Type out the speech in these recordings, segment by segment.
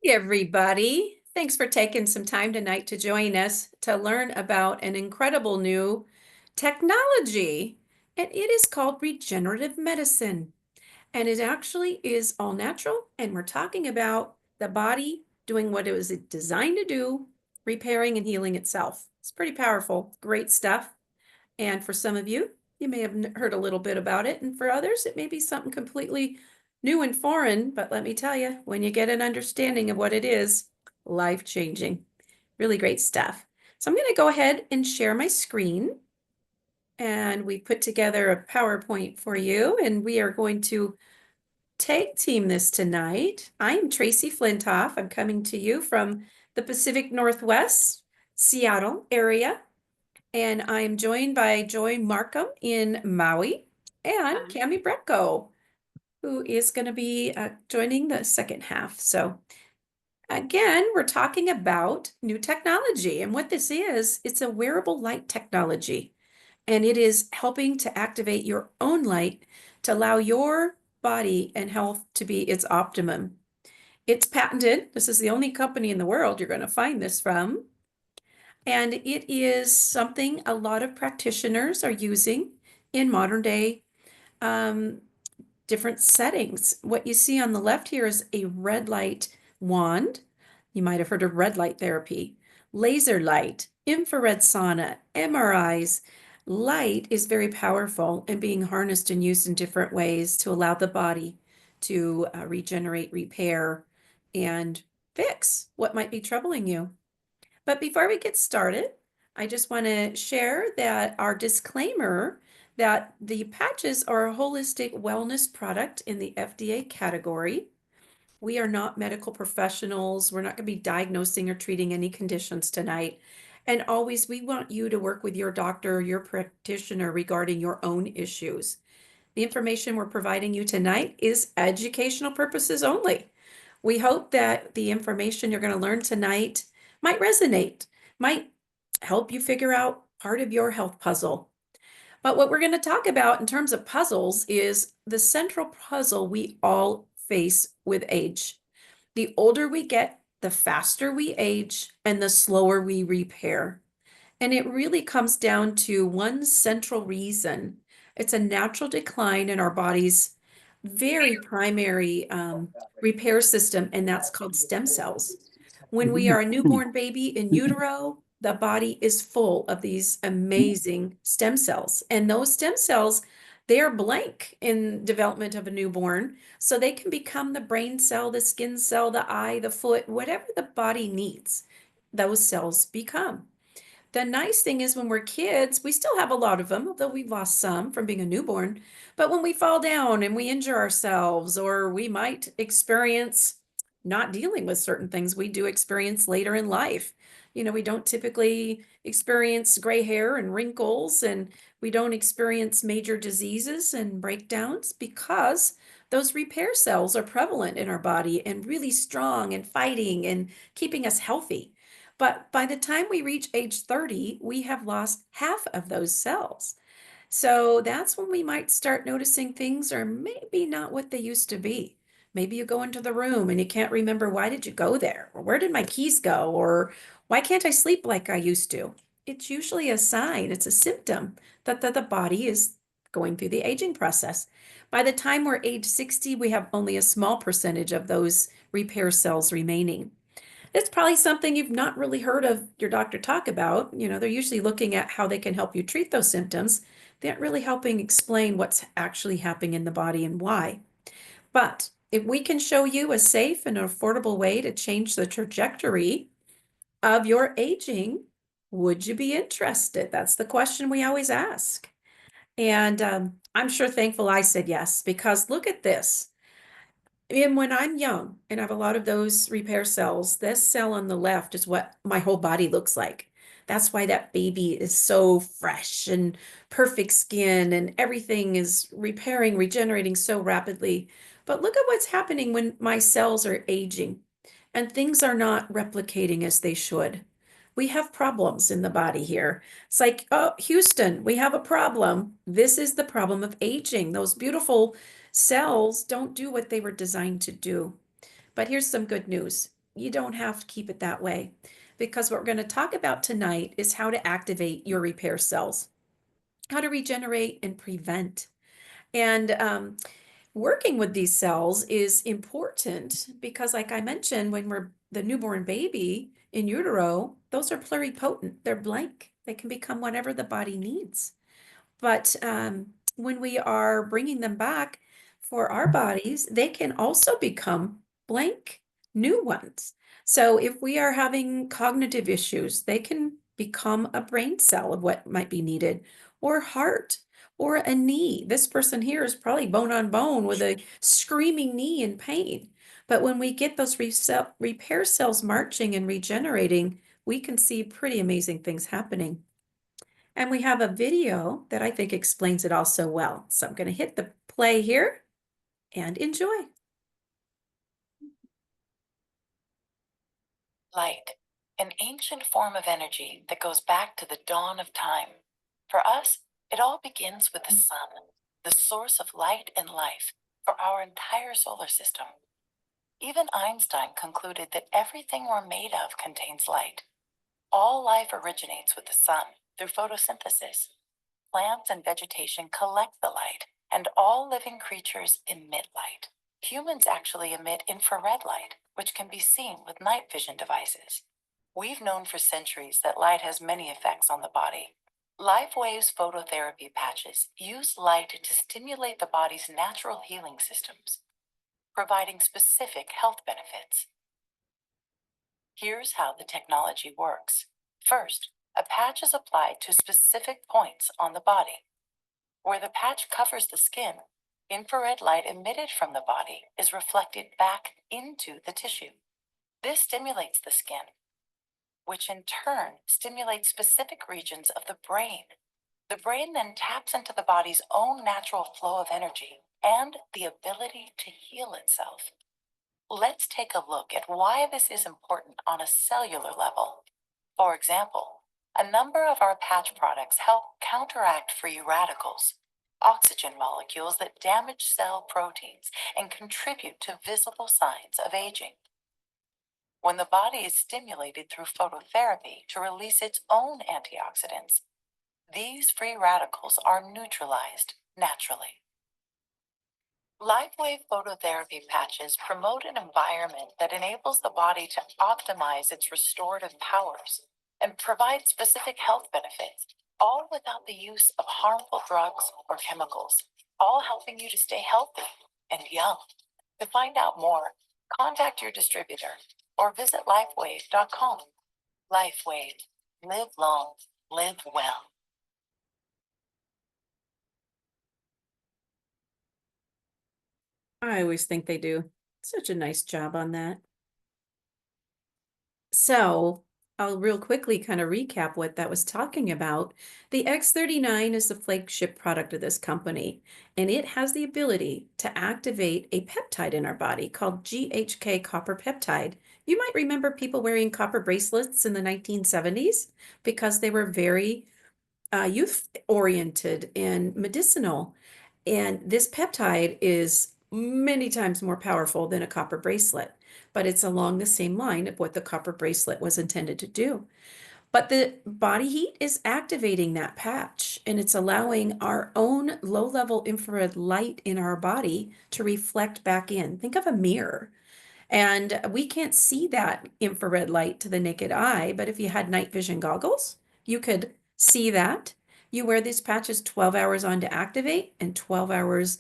Everybody. Thanks for taking some time tonight to join us to learn about an incredible new technology. And it is called regenerative medicine. And it actually is all natural. And we're talking about the body doing what it was designed to do, repairing and healing itself. It's pretty powerful, great stuff. And for some of you, you may have heard a little bit about it. And for others, it may be something completely new and foreign. But let me tell you, when you get an understanding of what it is, life-changing. Really great stuff. So I'm going to go ahead and share my screen. And we put together a PowerPoint for you. And we are going to tag team this tonight. I'm Tracey Flintoff. I'm coming to you from the Pacific Northwest, Seattle area. And I'm joined by Joy Markham in Maui and Cami Brecko, who is going to be joining the second half. So again, we're talking about new technology. And what this is, it's a wearable light technology. And it is helping to activate your own light to allow your body and health to be its optimum. It's patented. This is the only company in the world you're going to find this from. And it is something a lot of practitioners are using in modern day different settings. What you see on the left here is a red light wand. You might have heard of red light therapy, laser light, infrared sauna, MRIs. Light is very powerful and being harnessed and used in different ways to allow the body to regenerate, repair, and fix what might be troubling you. But before we get started, I just want to share that our disclaimer that the patches are a holistic wellness product in the FDA category. We are not medical professionals. We're not going to be diagnosing or treating any conditions tonight. And always, we want you to work with your doctor or your practitioner regarding your own issues. The information we're providing you tonight is educational purposes only. We hope that the information you're going to learn tonight might resonate, might help you figure out part of your health puzzle. But what we're going to talk about in terms of puzzles is the central puzzle we all face with age. The older we get, the faster we age and the slower we repair. And it really comes down to one central reason. It's a natural decline in our body's very primary repair system, and that's called stem cells. When we are a newborn baby in utero, the body is full of these amazing stem cells. And those stem cells, they are blank in development of a newborn. So they can become the brain cell, the skin cell, the eye, the foot, whatever the body needs, those cells become. The nice thing is when we're kids, we still have a lot of them, although we've lost some from being a newborn. But when we fall down and we injure ourselves, or we might experience not dealing with certain things we do experience later in life. We don't typically experience gray hair and wrinkles, and we don't experience major diseases and breakdowns because those repair cells are prevalent in our body and really strong and fighting and keeping us healthy. But by the time we reach age 30, we have lost half of those cells. So that's when we might start noticing things are maybe not what they used to be. Maybe you go into the room and you can't remember, why did you go there? Or where did my keys go? Or why can't I sleep like I used to? It's usually a sign, it's a symptom that the body is going through the aging process. By the time we're age 60, we have only a small percentage of those repair cells remaining. It's probably something you've not really heard of your doctor talk about. They're usually looking at how they can help you treat those symptoms. They aren't really helping explain what's actually happening in the body and why. But if we can show you a safe and affordable way to change the trajectory of your aging, would you be interested? That's the question we always ask. And I'm sure thankful I said yes, because look at this. And when I'm young and I have a lot of those repair cells, this cell on the left is what my whole body looks like. That's why that baby is so fresh and perfect skin and everything is repairing, regenerating so rapidly. But look at what's happening when my cells are aging and things are not replicating as they should. We have problems in the body here. It's like, oh, Houston, we have a problem. This is the problem of aging. Those beautiful cells don't do what they were designed to do. But here's some good news. you don't have to keep it that way, because what we're going to talk about tonight is how to activate your repair cells, how to regenerate and prevent. And working with these cells is important because, like I mentioned, when we're the newborn baby in utero, those are pluripotent. They're blank. They can become whatever the body needs. But when we are bringing them back for our bodies, they can also become blank new ones. So if we are having cognitive issues, they can become a brain cell of what might be needed, or heart, or a knee. This person here is probably bone on bone with a screaming knee in pain. But when we get those repair cells marching and regenerating, we can see pretty amazing things happening. And we have a video that I think explains it all so well. So I'm going to hit the play here and enjoy. Light, an ancient form of energy that goes back to the dawn of time. For us, it all begins with the sun, the source of light and life for our entire solar system. Even Einstein concluded that everything we're made of contains light. All life originates with the sun through photosynthesis. Plants and vegetation collect the light, and all living creatures emit light. Humans actually emit infrared light, which can be seen with night vision devices. We've known for centuries that light has many effects on the body. LifeWave's phototherapy patches use light to stimulate the body's natural healing systems, providing specific health benefits. Here's how the technology works. First, a patch is applied to specific points on the body. Where the patch covers the skin, infrared light emitted from the body is reflected back into the tissue. This stimulates the skin, which in turn stimulates specific regions of the brain. The brain then taps into the body's own natural flow of energy and the ability to heal itself. Let's take a look at why this is important on a cellular level. For example, a number of our patch products help counteract free radicals, oxygen molecules that damage cell proteins and contribute to visible signs of aging. When the body is stimulated through phototherapy to release its own antioxidants, these free radicals are neutralized naturally. LifeWave phototherapy patches promote an environment that enables the body to optimize its restorative powers and provide specific health benefits, all without the use of harmful drugs or chemicals, all helping you to stay healthy and young. To find out more, contact your distributor or visit lifewave.com. LifeWave. Live long, live well. I always think they do such a nice job on that. So I'll real quickly kind of recap what that was talking about. The X39 is the flagship product of this company, and it has the ability to activate a peptide in our body called GHK copper peptide. You might remember people wearing copper bracelets in the 1970s because they were very youth oriented and medicinal. And this peptide is many times more powerful than a copper bracelet, but it's along the same line of what the copper bracelet was intended to do. But the body heat is activating that patch, and it's allowing our own low-level infrared light in our body to reflect back in. Think of a mirror. And we can't see that infrared light to the naked eye, but if you had night vision goggles, you could see that. You wear these patches 12 hours on to activate and 12 hours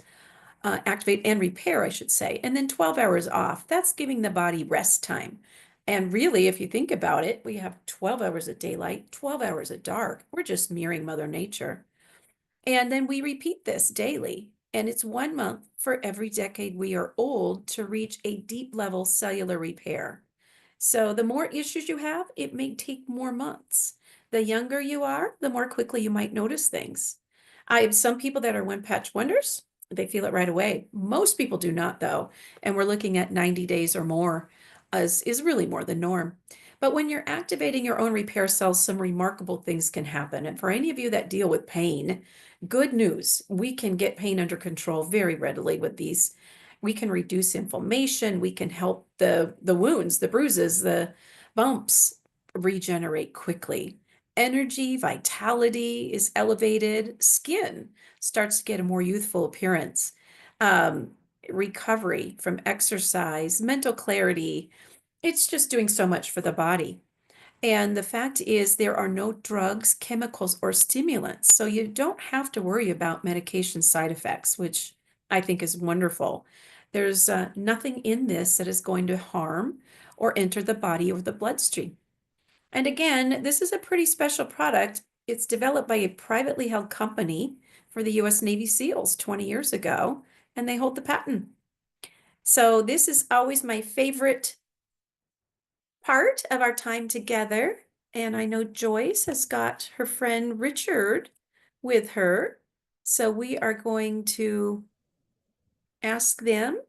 activate and repair, I should say, and then 12 hours off. That's giving the body rest time. And really, if you think about it, we have 12 hours of daylight, 12 hours of dark. We're just mirroring Mother Nature. And then we repeat this daily. And it's 1 month for every decade we are old to reach a deep level cellular repair. So the more issues you have, it may take more months. The younger you are, the more quickly you might notice things. I have some people that are one patch wonders. They feel it right away. Most people do not, though. And we're looking at 90 days or more as is really more the norm. But when you're activating your own repair cells, some remarkable things can happen. And for any of you that deal with pain, good news, we can get pain under control very readily with these. We can reduce inflammation. We can help the wounds, the bruises, the bumps regenerate quickly. Energy, vitality is elevated. Skin starts to get a more youthful appearance. Um, Recovery from exercise, mental clarity. It's just doing so much for the body. And the fact is, there are no drugs, chemicals, or stimulants. So you don't have to worry about medication side effects, which I think is wonderful. There's nothing in this that is going to harm or enter the body or the bloodstream. And again, this is a pretty special product. It's developed by a privately held company for the US Navy SEALs 20 years ago, and they hold the patent. So this is always my favorite part of our time together. And I know Joyce has got her friend Richard with her. So we are going to ask them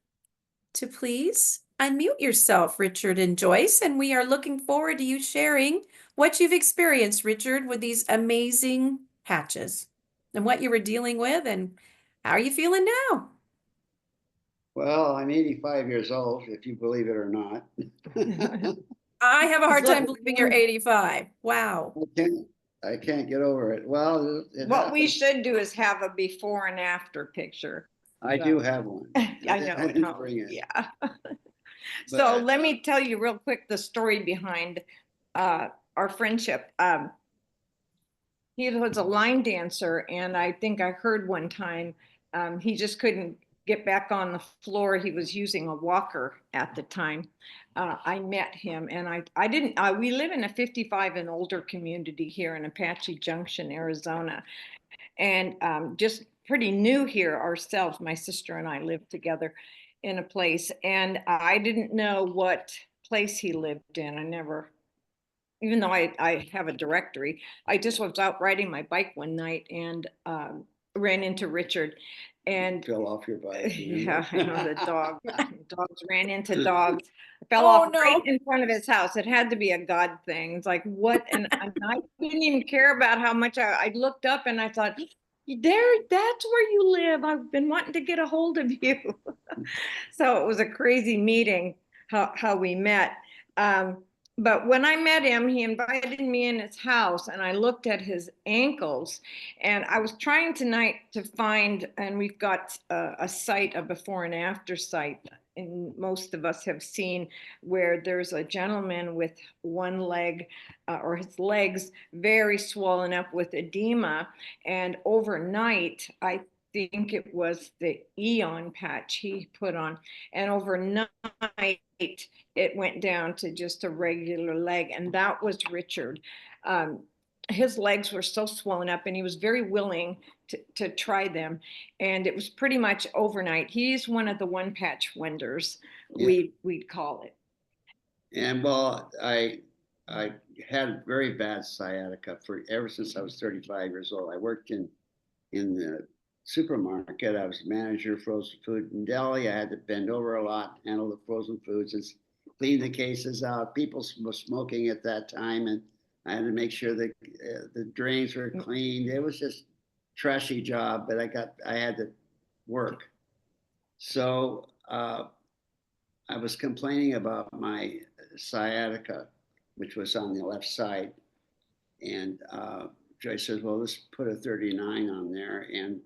to please unmute yourself, Richard and Joyce. And we are looking forward to you sharing what you've experienced, Richard, with these amazing patches and what you were dealing with and how are you feeling now? Well, I'm 85 years old, if you believe it or not. I have a hard time Look, believing you're 85. Wow. I can't get over it. Well, what we should do is have a before and after picture. I do have one. I know. I didn't bring it. Yeah. So let me tell you real quick the story behind our friendship. He was a line dancer, and I think I heard one time he just couldn't get back on the floor. He was using a walker at the time. I met him, and I didn't. We live in a 55 and older community here in Apache Junction, Arizona, and just pretty new here ourselves. My sister and I lived together in a place, and I didn't know what place he lived in. I never, even though I have a directory, I just was out riding my bike one night and ran into Richard and Fell off your bike. yeah, I know the dogs ran into dogs. I fell Oh, off right no. in front of his house. It had to be a God thing. It's like, what? And I didn't even care about how much I looked up and I thought, that's where you live. I've been wanting to get a hold of you. So it was a crazy meeting, how we met. But when I met him, he invited me in his house and I looked at his ankles and I was trying tonight to find, and we've got a site, a before and after site, and most of us have seen, where there's a gentleman with one leg or his legs very swollen up with edema. And overnight, I think it was the Eon patch he put on. And overnight, it went down to just a regular leg. And that was Richard. His legs were so swollen up and he was very willing to try them. And it was pretty much overnight. He's one of the one patch wonders, Yeah. we'd call it. And well, I had very bad sciatica for ever since I was 35 years old. I worked in the supermarket. I was manager of frozen food in deli. I had to bend over a lot, handle the frozen foods, and clean the cases out. People were smoking at that time, and I had to make sure that the drains were cleaned. It was just trashy job, but I had to work. So I was complaining about my sciatica, which was on the left side, and Joyce says, "Well, let's put a 39 on there," and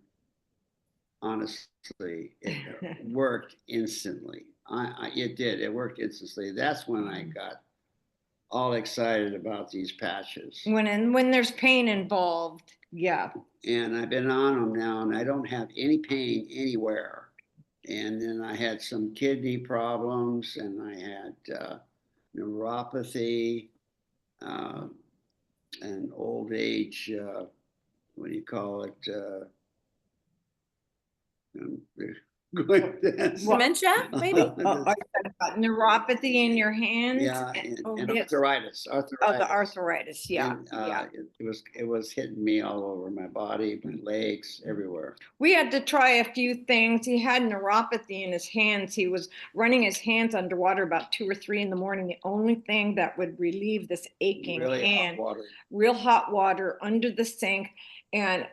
honestly, it worked instantly. It did. It worked instantly. That's when I got all excited about these patches. When there's pain involved, yeah. And I've been on them now, and I don't have any pain anywhere. And then I had some kidney problems, and I had neuropathy, and old age. What do you call it? Dementia, maybe? Neuropathy in your hands. Yeah, and It's- arthritis. Oh, the arthritis, yeah, And, yeah. it was hitting me all over my body, my legs, everywhere. We had to try a few things. He had neuropathy in his hands. He was running his hands underwater about 2 or 3 in the morning. The only thing that would relieve this aching Really hand, hot water. real hot water under the sink. And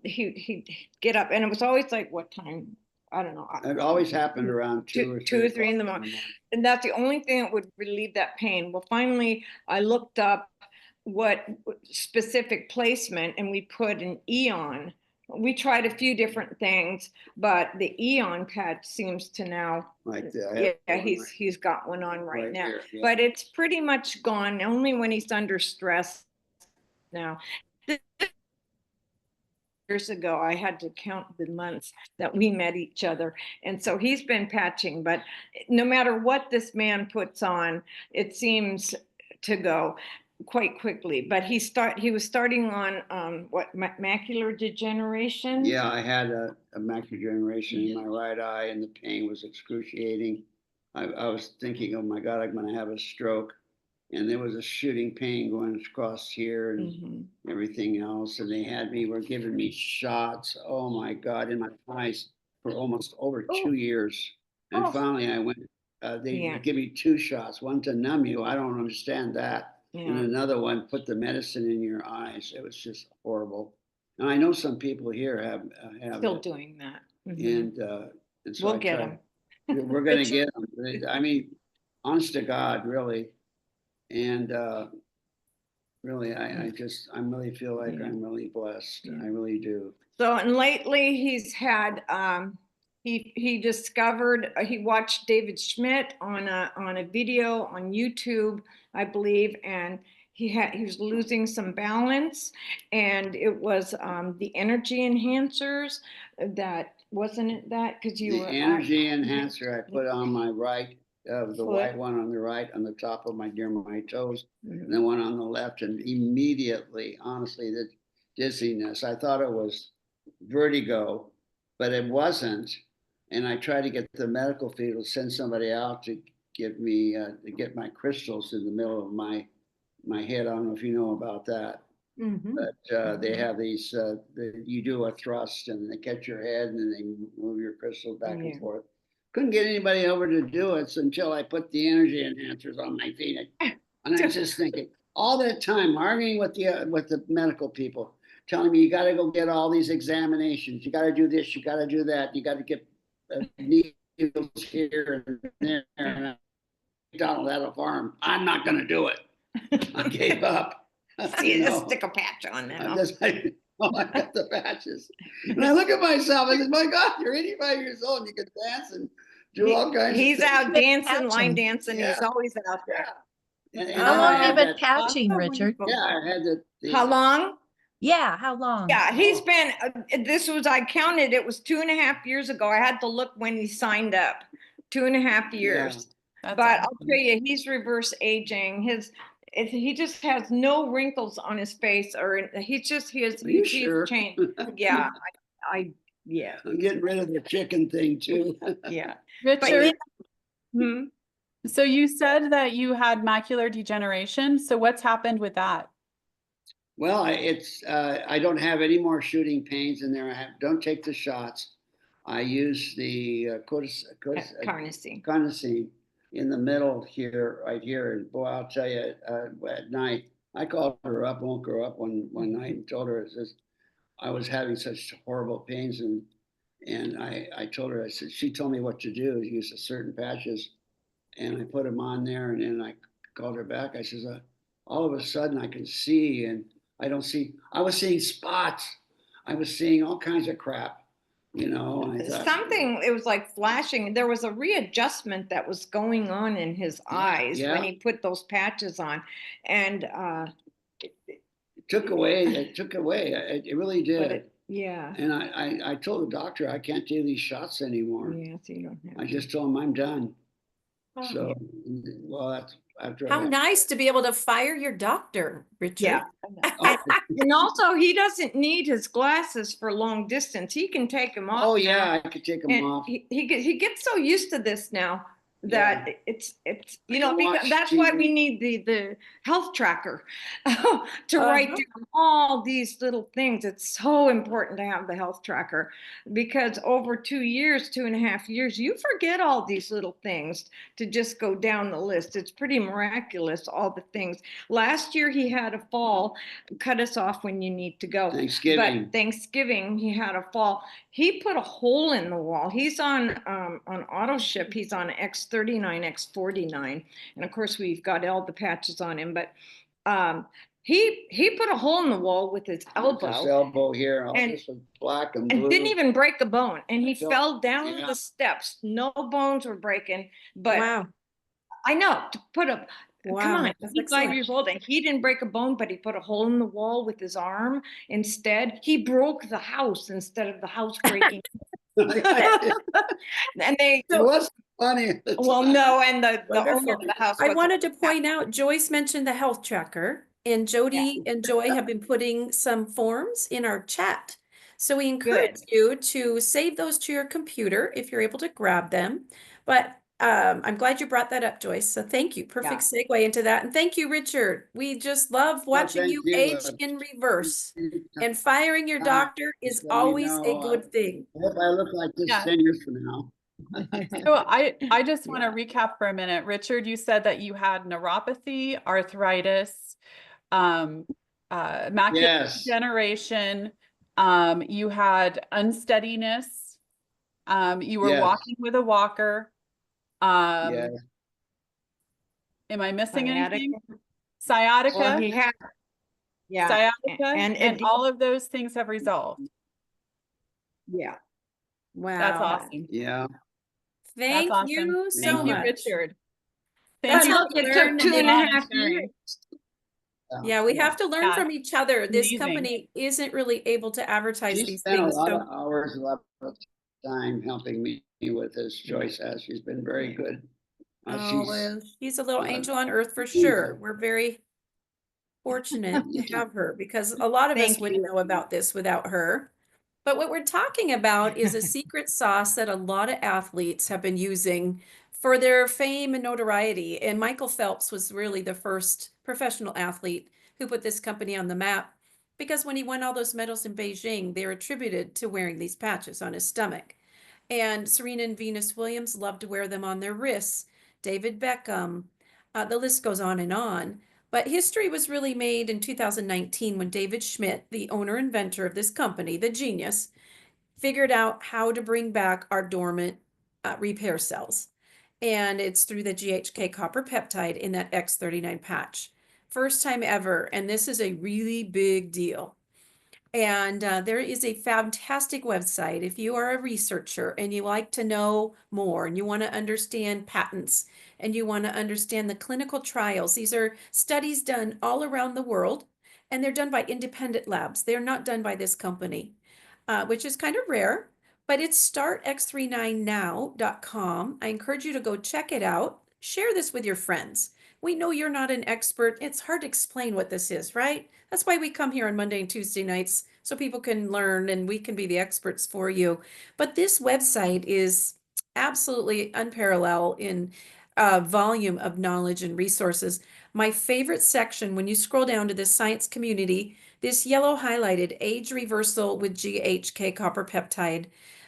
he'd get up, and it was always like, what time? I don't know. It always happened around Two or three in the morning. And that's the only thing that would relieve that pain. Well, finally, I looked up what specific placement, and we put an Eon. We tried a few different things, but the Eon patch seems to now, Right there. yeah, he's got one on right now. Here, yeah. But it's pretty much gone only when he's under stress now. Years ago, I had to count the months that we met each other. And so he's been patching, but no matter what this man puts on, it seems to go quite quickly. But he was starting on macular degeneration. Yeah, I had a macular degeneration in my right eye, and the pain was excruciating. I was thinking, oh my God, I'm going to have a stroke. And there was a shooting pain going across here and everything else. And they were giving me shots, oh my God, in my eyes for almost over 2 years. And finally I went, they give me 2 shots, one to numb you. I don't understand that. And another one, put the medicine in your eyes. It was just horrible. And I know some people here have Still it. doing that. And so we'll get them. We're going to get them. I mean, honest to God, really. And really, I really feel like I'm really blessed. I really do. So, and lately he's had, he discovered, he watched David Schmidt on a video on YouTube, I believe, and he was losing some balance, and it was the energy enhancers that, wasn't it that? Because you the were energy enhancer I put on my right, the foot. white one on the right, on the top of near my toes, and the one on the left, and immediately, honestly, the dizziness. I thought it was vertigo, but it wasn't. And I tried to get the medical field to send somebody out to give me to get my crystals in the middle of my head. I don't know if you know about that. But they have these, you do a thrust and they catch your head and then they move your crystals back and forth. Couldn't get anybody over to do it until I put the energy enhancers on my feet. And I was just thinking, all that time arguing with the medical people, telling me you got to go get all these examinations, you got to do this, you got to do that, you got to get needles here and there. And I Donald had a farm. I'm not going to do it. I gave up. You just stick a patch on now. I got the patches. And I look at myself, I said, my God, you're 85 years old and you can dance and do all kinds of He's things. out dancing, line dancing. Yeah. He's always out there. And How long have you been patching, Richard? Yeah, I had How long? Yeah, how long? Yeah, he's been, I counted, it was 2.5 years ago. I had to look when he signed up, 2.5 years. That's But awesome. I'll tell you, he's reverse aging. He just has no wrinkles on his face, or he's sure? changed. Yeah, yeah. I'm getting rid of the chicken thing too. Yeah. Richard, Hmm? so you said that you had macular degeneration. So what's happened with that? Well, I don't have any more shooting pains in there. Don't take the shots. I use the carnosine in the middle here, right here. And boy, I'll tell you, at night, I called her up, woke her up one night and told her, I was having such horrible pains. And I told her, I said, she told me what to do, use certain patches. And I put them on there. And then I called her back. I says, all of a sudden I can see, and I was seeing spots. I was seeing all kinds of crap. And I thought, it was like flashing. There was a readjustment that was going on in his eyes when he put those patches on. And it took away. It really did. Yeah. And I told the doctor I can't do these shots anymore. Yeah, so you don't have I just told him I'm done. So, well, that's after. How nice to be able to fire your doctor, Richard. Yeah. And also, he doesn't need his glasses for long distance. He can take them off. Oh yeah, I could take them off. He gets so used to this now. that it's because that's why we need the health tracker to write down all these little things. It's so important to have the health tracker, because over 2.5 years, you forget all these little things to just go down the list. It's pretty miraculous, all the things. Last year he had a fall. Cut us off when you need to go. Thanksgiving he had a fall. He put a hole in the wall. He's on auto ship. He's on X39, X49, and of course we've got all the patches on him. But he put a hole in the wall with his elbow. His elbow here, all this was black and blue. And didn't even break a bone. And he fell down the steps. No bones were breaking. But wow. I know, to put a come on, he's 5 years old, and he didn't break a bone, but he put a hole in the wall with his arm instead. He broke the house instead of the house breaking. And they it wasn't funny. Well, no, and the owner of the house. I wanted to point out, Joyce mentioned the health tracker, and Jody and Joy have been putting some forms in our chat. So we encourage you to save those to your computer if you're able to grab them. But I'm glad you brought that up, Joyce. So thank you. Perfect segue into that. And thank you, Richard. We just love watching you age in reverse. And firing your doctor is always a good thing. I hope I look like this 10 years from now. So I just want to recap for a minute. Richard, you said that you had neuropathy, arthritis, macular degeneration, you had unsteadiness, you were walking with a walker. Am I missing anything? Sciatica. Well, he had sciatica, and all of those things have resolved. Yeah. Wow. That's awesome. Yeah. Thank you so much, Richard. Thank you. It took 2.5 years. Yeah, we have to learn from each other. This company isn't really able to advertise these things. She spent a lot of hours, a lot of time helping me with this. Joyce has. She's been very good. She's a little angel on earth for sure. We're very fortunate to have her, because a lot of us wouldn't know about this without her. But what we're talking about is a secret sauce that a lot of athletes have been using for their fame and notoriety. And Michael Phelps was really the first professional athlete who put this company on the map, because when he won all those medals in Beijing, they're attributed to wearing these patches on his stomach. And Serena and Venus Williams loved to wear them on their wrists. David Beckham, the list goes on and on. But history was really made in 2019 when David Schmidt, the owner inventor of this company, the genius, figured out how to bring back our dormant repair cells. And it's through the GHK copper peptide in that X39 patch. First time ever, and this is a really big deal. And there is a fantastic website. If you are a researcher and you like to know more and you want to understand patents and you want to understand the clinical trials, these are studies done all around the world, and they're done by independent labs. They're not done by this company, which is kind of rare, but it's startx39now.com. I encourage you to go check it out. Share this with your friends. We know you're not an expert. It's hard to explain what this is, right? That's why we come here on Monday and Tuesday nights, so people can learn and we can be the experts for you. But this website is absolutely unparalleled in volume of knowledge and resources. My favorite section, when you scroll down to the science community, this yellow highlighted age reversal with GHK copper peptide,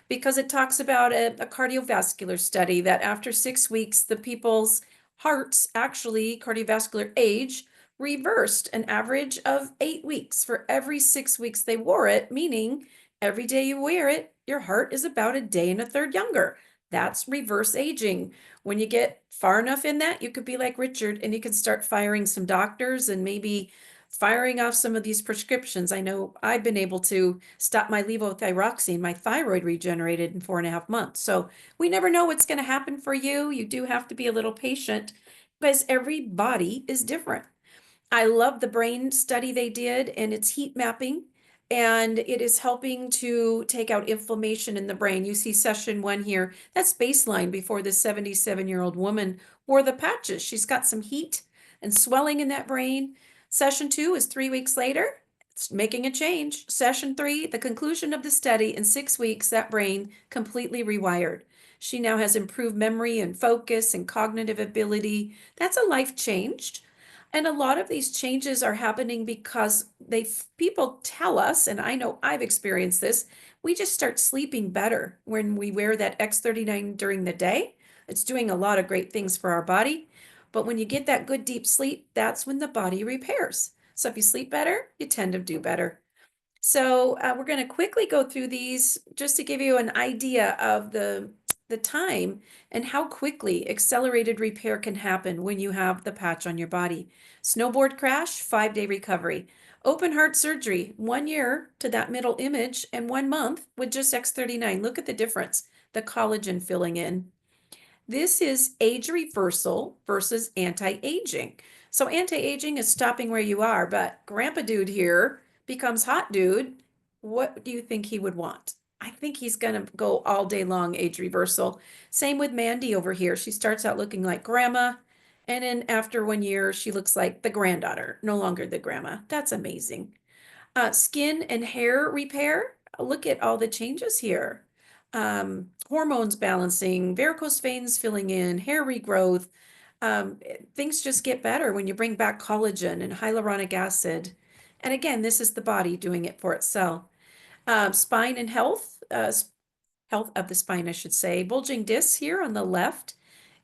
because it talks about a cardiovascular study that after 6 weeks, the people's hearts, actually cardiovascular age, reversed an average of 8 weeks for every 6 weeks they wore it, meaning every day you wear it, your heart is about a day and a third younger. That's reverse aging. When you get far enough in that, you could be like Richard and you can start firing some doctors and maybe firing off some of these prescriptions. I know I've been able to stop my levothyroxine. My thyroid regenerated in 4.5 months. So we never know what's going to happen for you. You do have to be a little patient because every body is different. I love the brain study they did, and it's heat mapping, and it is helping to take out inflammation in the brain. You see session 1 here. That's baseline before the 77-year-old woman wore the patches. She's got some heat and swelling in that brain. Session 2 is 3 weeks later. It's making a change. Session 3, the conclusion of the study, in 6 weeks, that brain completely rewired. She now has improved memory and focus and cognitive ability. That's a life changed. And a lot of these changes are happening because people tell us, and I know I've experienced this, we just start sleeping better when we wear that X39 during the day. It's doing a lot of great things for our body. But when you get that good deep sleep, that's when the body repairs. So if you sleep better, you tend to do better. So we're going to quickly go through these just to give you an idea of the time and how quickly accelerated repair can happen when you have the patch on your body. Snowboard crash, 5-day recovery. Open heart surgery, 1 year to that middle image and 1 month with just X39. Look at the difference, the collagen filling in. This is age reversal versus anti-aging. So anti-aging is stopping where you are, but Grandpa Dude here becomes Hot Dude. What do you think he would want? I think he's going to go all day long age reversal. Same with Mandy over here. She starts out looking like grandma, and then after 1 year, she looks like the granddaughter, no longer the grandma. That's amazing. Skin and hair repair. Look at all the changes here. Hormones balancing, varicose veins filling in, hair regrowth. Things just get better when you bring back collagen and hyaluronic acid. And again, this is the body doing it for itself. Spine and health, health of the spine, I should say. Bulging discs here on the left.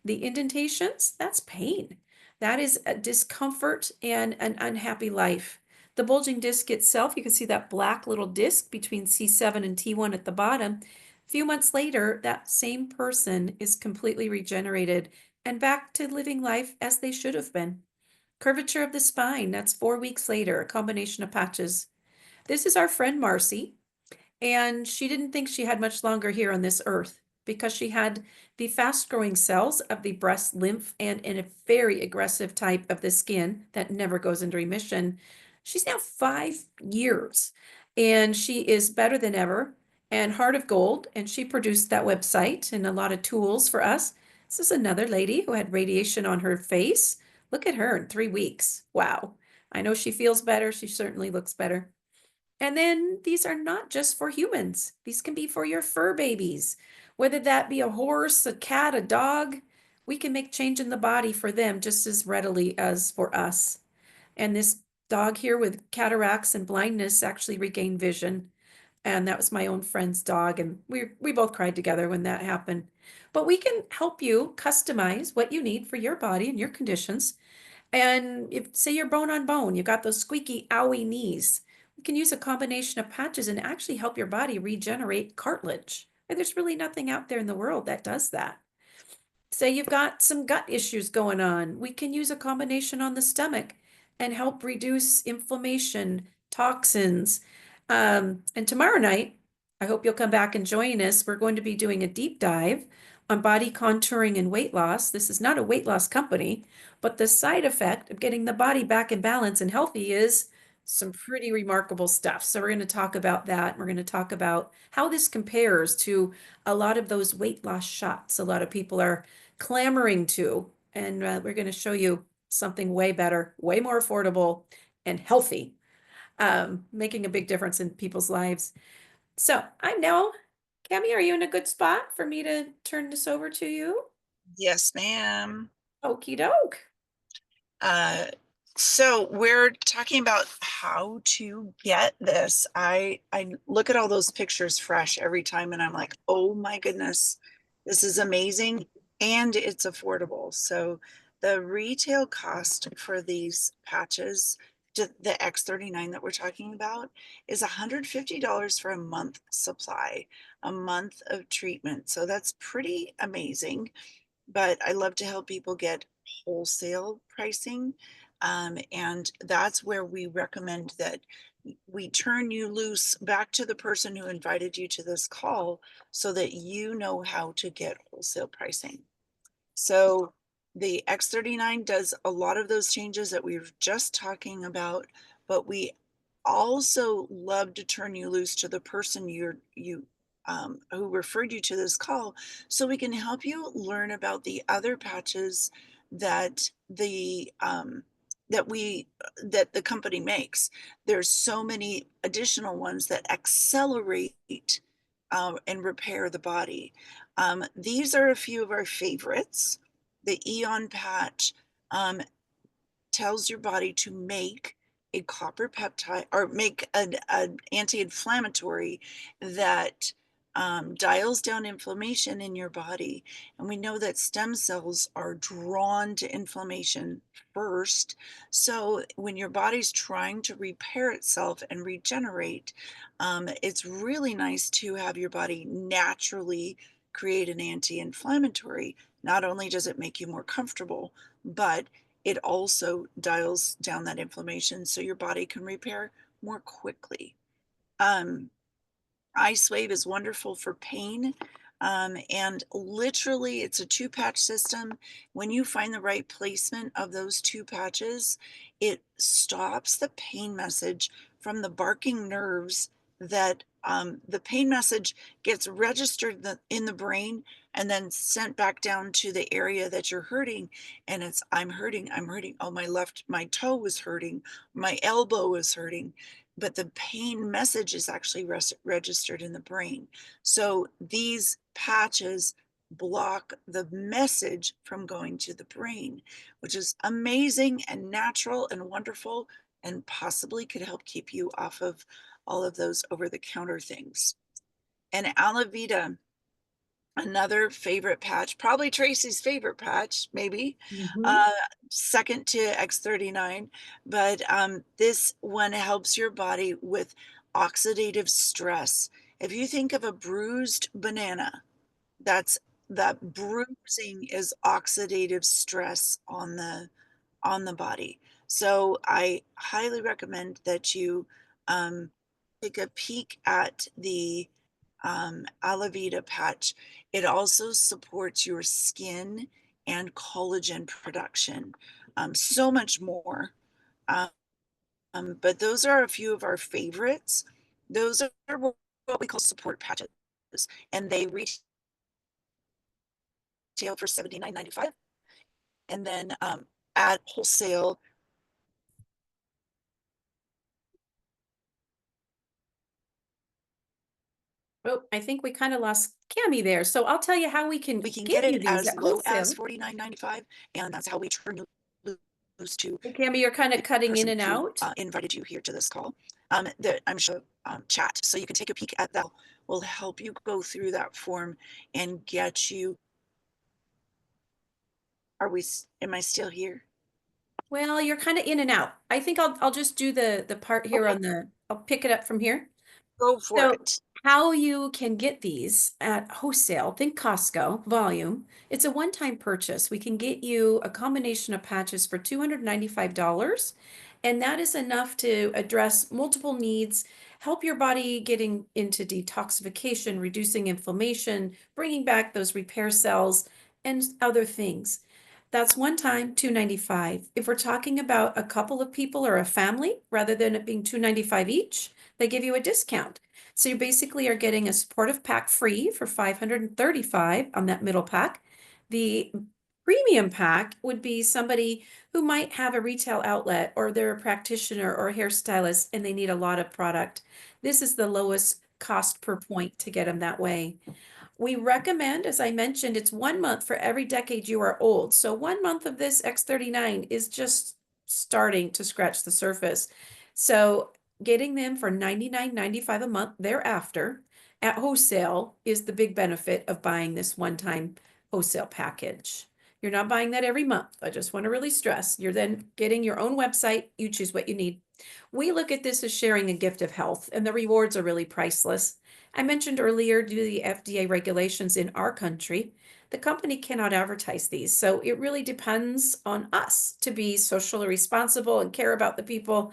The indentations, that's pain. That is a discomfort and an unhappy life. The bulging disc itself, you can see that black little disc between C7 and T1 at the bottom. A few months later, that same person is completely regenerated and back to living life as they should have been. Curvature of the spine, that's 4 weeks later, a combination of patches. This is our friend Marcy. And she didn't think she had much longer here on this earth because she had the fast growing cells of the breast lymph and in a very aggressive type of the skin that never goes into remission. She's now 5 years and she is better than ever and heart of gold. And she produced that website and a lot of tools for us. This is another lady who had radiation on her face. Look at her in 3 weeks. Wow. I know she feels better. She certainly looks better. And then these are not just for humans. These can be for your fur babies, whether that be a horse, a cat, a dog. We can make change in the body for them just as readily as for us. And this dog here with cataracts and blindness actually regained vision. And that was my own friend's dog. And we both cried together when that happened. But we can help you customize what you need for your body and your conditions. And if, say, you're bone on bone, you got those squeaky, owie knees, you can use a combination of patches and actually help your body regenerate cartilage. And there's really nothing out there in the world that does that. Say you've got some gut issues going on, we can use a combination on the stomach and help reduce inflammation, toxins. And tomorrow night, I hope you'll come back and join us. We're going to be doing a deep dive on body contouring and weight loss. This is not a weight loss company, but the side effect of getting the body back in balance and healthy is some pretty remarkable stuff. So we're going to talk about that. We're going to talk about how this compares to a lot of those weight loss shots a lot of people are clamoring to. And we're going to show you something way better, way more affordable and healthy, making a big difference in people's lives. So I know, Cami, are you in a good spot for me to turn this over to you? Yes, ma'am. Okie doke. So we're talking about how to get this. I look at all those pictures fresh every time and I'm like, oh my goodness, this is amazing and it's affordable. So the retail cost for these patches, the X39 that we're talking about, is $150 for a month supply, a month of treatment. So that's pretty amazing. But I love to help people get wholesale pricing. And that's where we recommend that we turn you loose back to the person who invited you to this call so that you know how to get wholesale pricing. So the X39 does a lot of those changes that we were just talking about, but we also love to turn you loose to the person who referred you to this call, so we can help you learn about the other patches that the company makes. There's so many additional ones that accelerate and repair the body. These are a few of our favorites. The Eon patch tells your body to make a copper peptide or make an anti-inflammatory that dials down inflammation in your body. And we know that stem cells are drawn to inflammation first. So when your body's trying to repair itself and regenerate, it's really nice to have your body naturally create an anti-inflammatory. Not only does it make you more comfortable, but it also dials down that inflammation so your body can repair more quickly. Ice Wave is wonderful for pain. And literally, it's a 2-patch system. When you find the right placement of those 2 patches, it stops the pain message from the barking nerves that the pain message gets registered in the brain and then sent back down to the area that you're hurting. And it's, I'm hurting. Oh, my toe was hurting. My elbow is hurting. But the pain message is actually registered in the brain. So these patches block the message from going to the brain, which is amazing and natural and wonderful, and possibly could help keep you off of all of those over-the-counter things. And Alavita, another favorite patch, probably Tracey's favorite patch, maybe. Second to X39, but this one helps your body with oxidative stress. If you think of a bruised banana, that bruising is oxidative stress on the body. So I highly recommend that you take a peek at the Alavita patch. It also supports your skin and collagen production, so much more. But those are a few of our favorites. Those are what we call support patches, and they retail for $79.95, and then at wholesale. Oh, I think we kind of lost Cami there. So I'll tell you how we can We can get get you it these as at low as wholesale. $49.95, and that's how we turn you loose to Hey, Cami, you're kind of the cutting in person and who out. invited you here to this call. That I'm sure chat, so you can take a peek at that. Will help you go through that form and get you. Am I still here? Well, you're kind of in and out. I think I'll just do the part here Okay, on I'll pick it up from here. go for So it. how you can get these at wholesale, think Costco volume. It's a one-time purchase. We can get you a combination of patches for $295, and that is enough to address multiple needs, help your body getting into detoxification, reducing inflammation, bringing back those repair cells, and other things. That's one time, $295. If we're talking about a couple of people or a family, rather than it being $295 each, they give you a discount. So you basically are getting a supportive pack free for $535 on that middle pack. The premium pack would be somebody who might have a retail outlet, or they're a practitioner or a hairstylist and they need a lot of product. This is the lowest cost per point to get them that way. We recommend, as I mentioned, it's 1 month for every decade you are old. So 1 month of this X39 is just starting to scratch the surface. So getting them for $99.95 a month thereafter at wholesale is the big benefit of buying this one-time wholesale package. You're not buying that every month. I just want to really stress. You're then getting your own website. You choose what you need. We look at this as sharing a gift of health, and the rewards are really priceless. I mentioned earlier, due to the FDA regulations in our country, the company cannot advertise these. So it really depends on us to be socially responsible and care about the people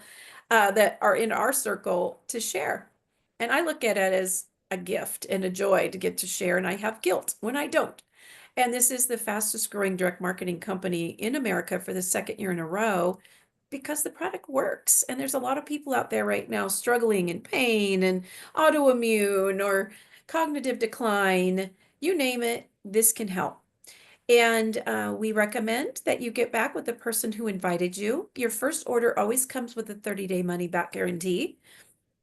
that are in our circle to share. And I look at it as a gift and a joy to get to share, and I have guilt when I don't. And this is the fastest growing direct marketing company in America for the second year in a row because the product works. And there's a lot of people out there right now struggling in pain and autoimmune or cognitive decline. You name it, this can help. And we recommend that you get back with the person who invited you. Your first order always comes with a 30-day money back guarantee.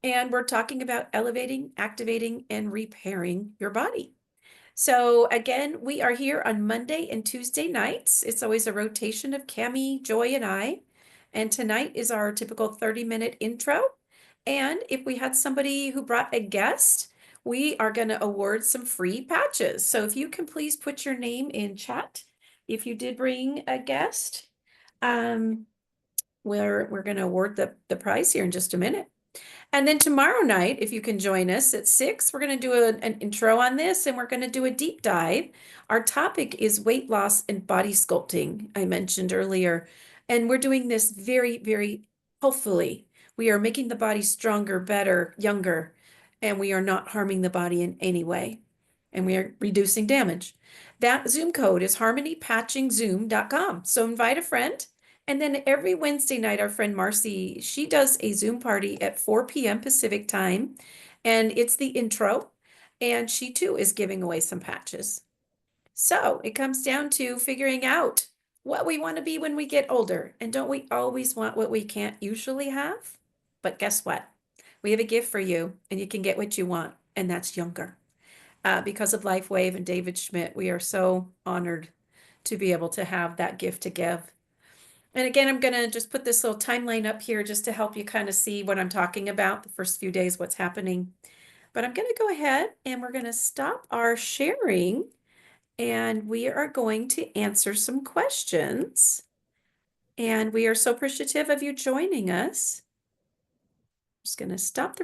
And we're talking about elevating, activating, and repairing your body. So again, we are here on Monday and Tuesday nights. It's always a rotation of Cami, Joy, and I. And tonight is our typical 30-minute intro. And if we had somebody who brought a guest, we are going to award some free patches. So if you can please put your name in chat if you did bring a guest. We're going to award the prize here in just a minute. And then tomorrow night, if you can join us at 6, we're going to do an intro on this, and we're going to do a deep dive. Our topic is weight loss and body sculpting, I mentioned earlier. And we're doing this very, very hopefully. We are making the body stronger, better, younger, and we are not harming the body in any way. And we are reducing damage. That Zoom code is harmonypatchingzoom.com. So invite a friend. And then every Wednesday night, our friend Marcy, she does a Zoom party at 4 p.m. Pacific time, and it's the intro, and she too is giving away some patches. So it comes down to figuring out what we want to be when we get older. And don't we always want what we can't usually have? But guess what? We have a gift for you, and you can get what you want, and that's younger. Because of LifeWave and David Schmidt, we are so honored to be able to have that gift to give. And again, I'm going to just put this little timeline up here just to help you kind of see what I'm talking about, the first few days, what's happening. But I'm going to go ahead and we're going to stop our sharing, and we are going to answer some questions. And we are so appreciative of you joining us. I'm just going to stop the